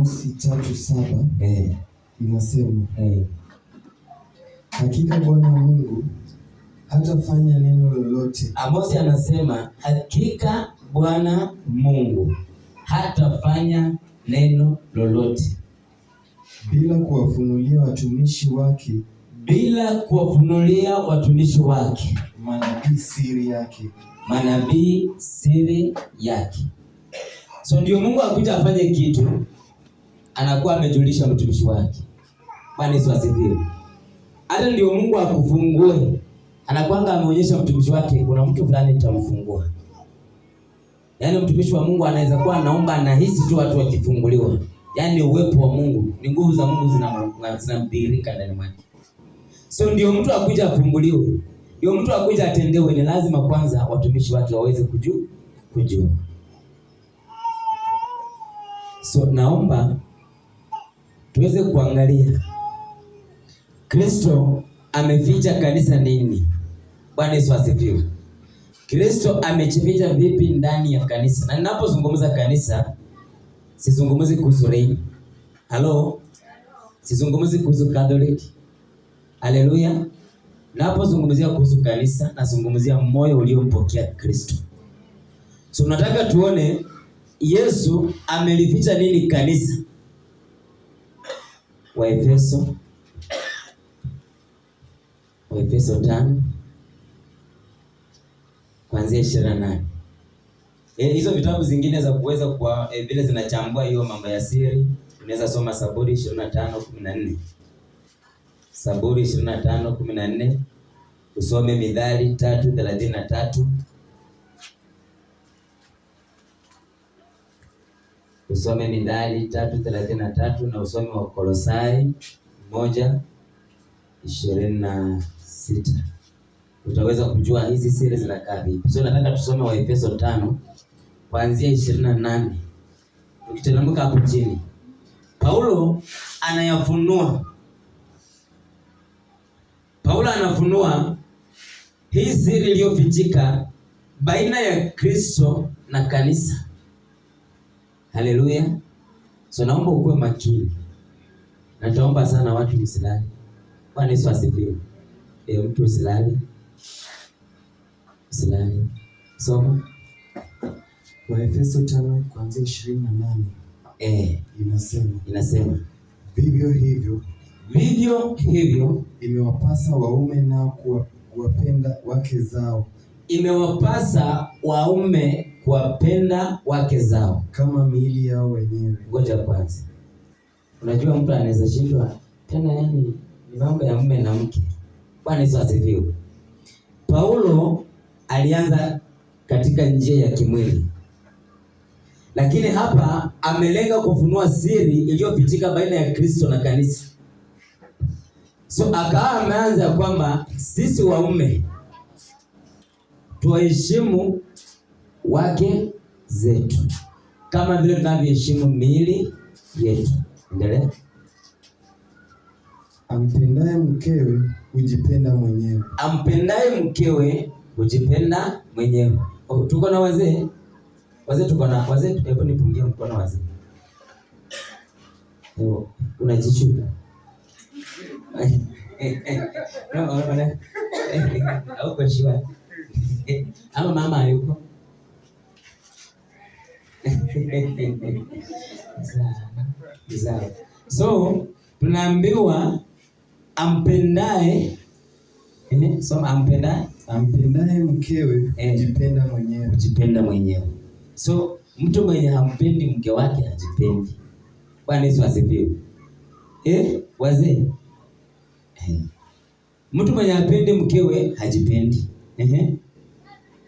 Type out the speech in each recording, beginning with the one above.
Amosi 3:7 inasema hakika Bwana Mungu hatafanya neno lolote. Amosi anasema hakika Bwana Mungu hatafanya neno lolote bila kuwafunulia watumishi wake manabii siri yake. So ndio Mungu akuja afanye kitu, anakuwa amejulisha mtumishi wake. Bwana Yesu asifiwe. Hata ndio Mungu akufungue, anakuanga ameonyesha mtumishi wake kuna mtu fulani nitamfungua. Yaani mtumishi wa Mungu anaweza kuwa anaomba, anahisi tu watu wakifunguliwa. Yaani uwepo wa Mungu, ni nguvu za Mungu zinamdirika ndani mwake. So ndio mtu akuja afunguliwe, ndio mtu akuja atendewe, ni lazima kwanza watumishi wake waweze kujua. So naomba tuweze kuangalia Kristo ameficha kanisa nini? Bwana Yesu asifiwe. Kristo amejificha vipi ndani ya kanisa? Na ninapozungumza kanisa, sizungumzi kuhusu rei. Halo? Sizungumzi kuhusu Catholic. Haleluya. Ninapozungumzia kuhusu kanisa, nazungumzia moyo uliompokea Kristo. So tunataka tuone Yesu amelificha nini kanisa? Waefeso 5 kuanzia 28. Hizo vitabu zingine za kuweza kwa vile zinachambua hiyo mambo ya siri, unaweza soma Zaburi 25:14. Zaburi 25:14. Usome Mithali 3:33. Usome Mithali 3:33 na usome Wakolosai 1:26. Utaweza kujua hizi siri zinakaa vipi. So nataka tusome Waefeso 5 kuanzia 28. Ukiteremka hapo chini, Paulo anafunua hii siri iliyofichika baina ya Kristo na kanisa. Haleluya. So naomba ukuwe makini. Nataomba sana watu msilali. Bwana Yesu asifiwe. Mtu usilali. Soma Waefeso 5 kuanzia 28. Inasema vivyo hivyo imewapasa waume nao kuwapenda wake zao kama miili yao wenyewe. Ngoja kwanza. Unajua mtu anaweza shindwa tena, yani ni mambo ya mume na mke. Bwana Yesu asifiwe. Paulo alianza katika njia ya kimwili, lakini hapa amelenga kufunua siri iliyofichika baina ya Kristo na kanisa. So akawa ameanza kwamba sisi waume tuheshimu wake zetu kama vile tunavyoheshimu miili yetu. Endelea. Ampendaye mkewe hujipenda mwenyewe. Tuko na wazee, hebu nipungie mkono wazee. Unajichuka. Au kwa shiwa. Ama mama hayuko. So tunaambiwa ampendaye mkewe hujipenda mwenyewe. So mtu mwenye hampendi mke wake hajipendi. Bwana Yesu asifiwe. Wazee. Mtu mwenye hapendi mkewe hajipendi.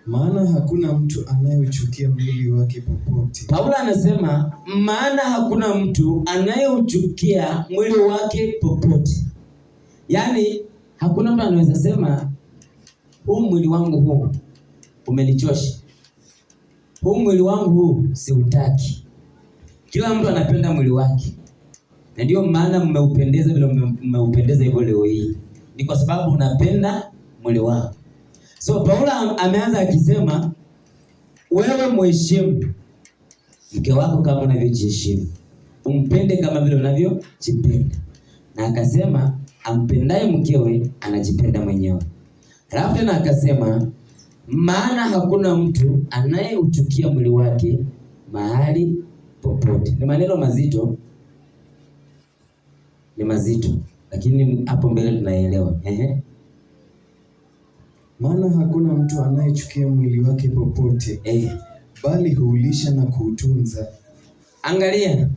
Maana hakuna mtu anayeuchukia mwili wake popote. Paulo anasema maana hakuna mtu anayeuchukia mwili wake popote. Yaani hakuna mtu anaweza sema huu mwili wangu huu umenichosha. Huu mwili wangu huu siutaki. Kila mtu anapenda mwili wake. Na ndio maana mmeupendeza vile mmeupendeza hivyo leo hii. Ni kwa sababu unapenda mwili wako. So Paulo ameanza akisema wewe mheshimu mke wako kama unavyojiheshimu. umpende kama vile unavyojipenda. Na akasema ampendaye mkewe anajipenda mwenyewe. Alafu tena akasema maana hakuna mtu anayeuchukia mwili wake mahali popote. Ni maneno mazito. Ni mazito. Lakini hapo mbele tunaelewa. Maana hakuna mtu anayechukia mwili wake popote. Bali huulisha na kuutunza. Angalia.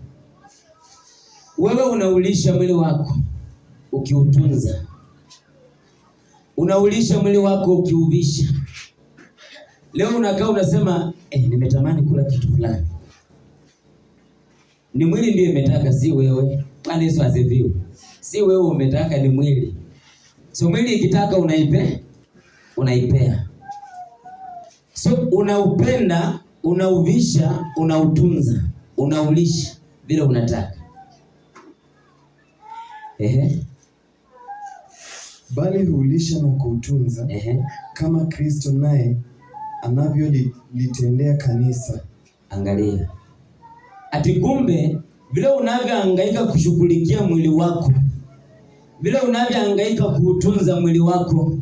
Wewe unaulisha mwili wako ukiutunza. Unaulisha mwili wako ukiuvisha. Leo unakaa unasema nimetamani kula kitu fulani. Ni mwili ndio imetaka, si wewe. Bwana Yesu asifiwe. Si wewe umetaka, ni mwili. So mwili ikitaka unaipea. So unaupenda, unauvisha, unautunza, unaulisha vile unataka. Bali huulisha na kuutunza. Kama Kristo naye anavyolitendea kanisa. Angalia. Ati kumbe vile unavyohangaika kushughulikia mwili wako, vile unavyohangaika kuutunza mwili wako,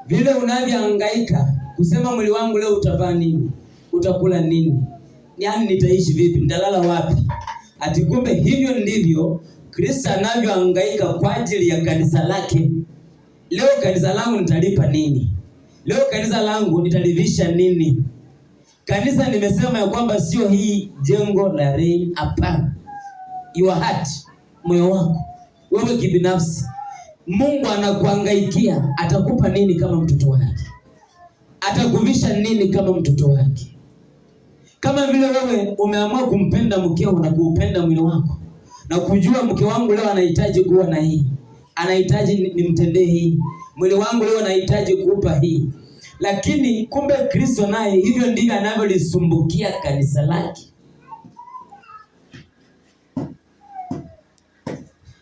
vile unavyohangaika kusema mwili wangu leo utavaa nini, utakula nini, yaani nitaishi vipi, nitalala wapi. Ati kumbe hivyo ndivyo Kristo anavyohangaika kwa ajili ya kanisa lake. Leo kanisa langu nitalipa nini? Leo kanisa langu nitalivisha nini? Kanisa nimesema ya kwamba sio hii jengo la Rain, hapana. Your heart, moyo wako, wewe kibinafsi. Mungu anakuhangaikia, atakupa nini kama mtoto wake? Atakuvisha nini kama mtoto wake? Kama vile wewe umeamua kumpenda mkeo na kuupenda mwili wako, na kujua mke wangu leo anahitaji kuwa na hii, anahitaji nimtendee hii, mwili wangu leo anahitaji kuupa hii. Lakini kumbe Kristo naye hivyo ndivyo anavyolisumbukia kanisa lake.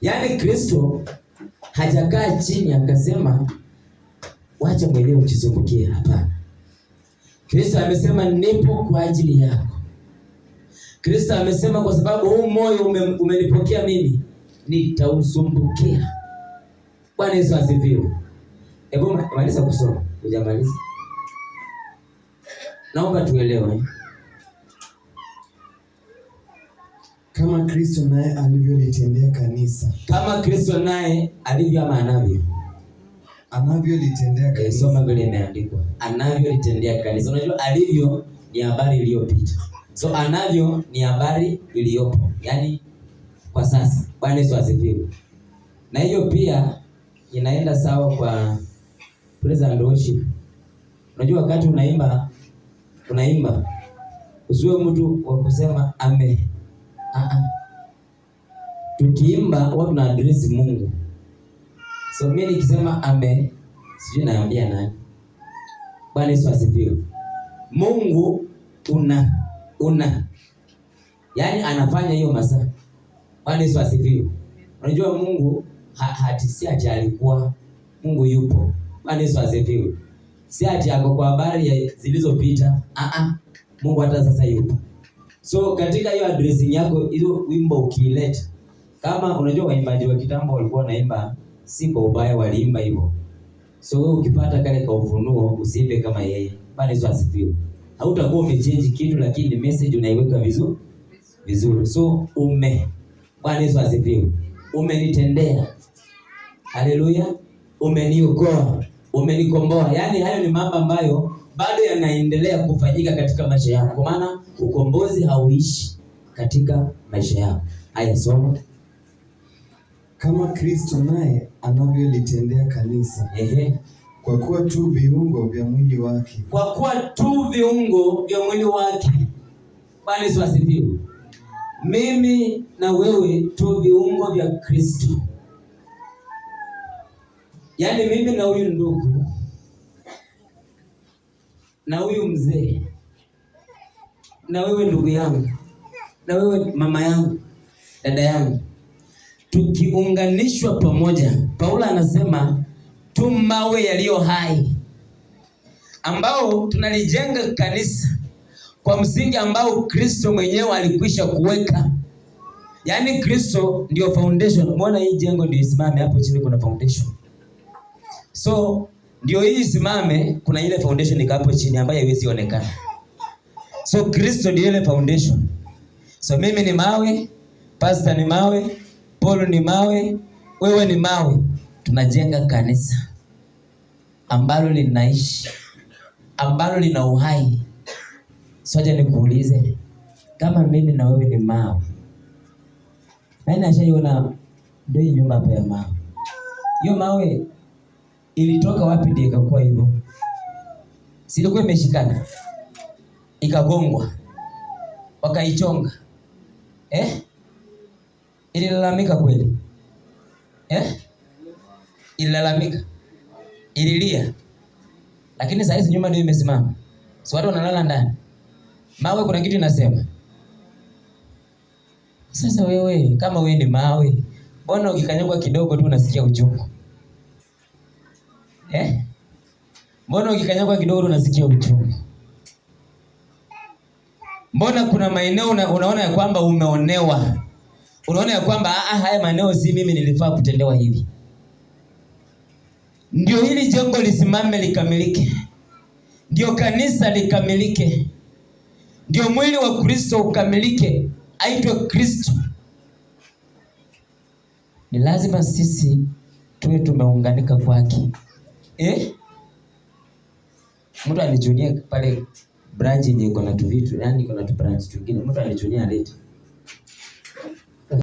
Yaani Kristo hajakaa chini akasema wacha mwenyewe ukisumbukie, hapana. Kristo amesema nipo kwa ajili yako. Kristo amesema kwa sababu huu moyo umenipokea mimi, nitausumbukia. Bwana Yesu asifiwe. Hebu maliza kusoma. Hujamaliza? Naomba tuelewe. Kama Kristo naye alivyolitendea kanisa. Kama Kristo naye alivyo ama anavyo? Anavyolitendea kanisa. Soma vile imeandikwa. Anavyolitendea kanisa. Unajua alivyo ni habari iliyopita. So anavyo ni habari iliyopo. Yaani kwa sasa. Bwana Yesu asifiwe. Na hiyo pia inaenda sawa kwa praise and worship. Unajua wakati unaimba usiwe mtu wa kusema amen. Tukiimba watu na address Mungu. So mimi nikisema amen, sijui naambia nani. Bwana Yesu asifiwe. Mungu yaani anafanya hiyo masaa. Bwana Yesu asifiwe. Unajua Mungu si ati alikuwa, Mungu yupo. Bwana Yesu asifiwe. Si ati ako kwa habari zilizopita. Mungu hata sasa yupo. So katika hiyo addressing yako, hiyo wimbo ukiileta, kama unajua waimbaji wa kitambo walikuwa wanaimba si kwa ubaya, waliimba hivyo. So wewe ukipata kale ka ufunuo usiimbe kama yeye. Bwana Yesu asifiwe. Hautakuwa umechange kitu, lakini message unaiweka vizuri. So Bwana Yesu asifiwe. Umenitendea. Haleluya. Umeniokoa, umenikomboa. Yaani hayo ni mambo ambayo bado yanaendelea kufanyika katika maisha yako. Kwa maana ukombozi hauishi katika maisha yako. Haya, soma. Kama Kristo naye anavyolitendea kanisa. Kwa kuwa tu viungo vya mwili wake. Kwa kuwa tu viungo vya mwili wake. Bwana Yesu asifiwe. Mimi na wewe tu viungo vya Kristo. Yaani mimi na huyu ndugu, na huyu mzee, na wewe ndugu yangu, na wewe mama yangu, dada yangu, tukiunganishwa pamoja, Paulo anasema tu mawe yaliyo hai, ambao tunalijenga kanisa kwa msingi ambao Kristo mwenyewe alikwisha kuweka. Yaani Kristo ndio foundation. Umeona hii jengo ndio isimame, hapo chini kuna foundation. So ndio hii isimame, kuna ile foundation iko hapo chini ambayo haiwezi onekana. So Kristo ndio ile foundation. So mimi ni mawe, pastor ni mawe, Paul ni mawe, wewe ni mawe. Tunajenga kanisa ambalo linaishi, ambalo lina uhai. Soja nikuulize, kama mimi na wewe ni mawe, nani ashaiona ndio hii nyumba hapa ya mawe? Hiyo mawe ilitoka wapi ndio ikakuwa hivyo? Si ilikuwa imeshikana, ikagongwa, wakaichonga. Ililalamika kweli? Ililalamika, ililia. Lakini saa hizi nyumba ndio imesimama. So watu wanalala ndani. Mawe kuna kitu inasema. Sasa wewe kama wewe ni mawe, mbona ukikanyagwa kidogo tu unasikia uchungu? Mbona ukikanyagwa kidogo unasikia uchungu? Mbona kuna maeneo unaona ya kwamba umeonewa? Unaona ya kwamba haya maeneo si mimi nilifaa kutendewa hivi. Ndio hili jengo lisimame likamilike. Ndio kanisa likamilike. Ndio mwili wa Kristo ukamilike, aitwe Kristo. Ni lazima sisi tuwe tumeunganika kwake. Mtu alijunia pale branch yenye iko na tu vitu, yani iko na tu branch nyingine. Mtu alijunia late.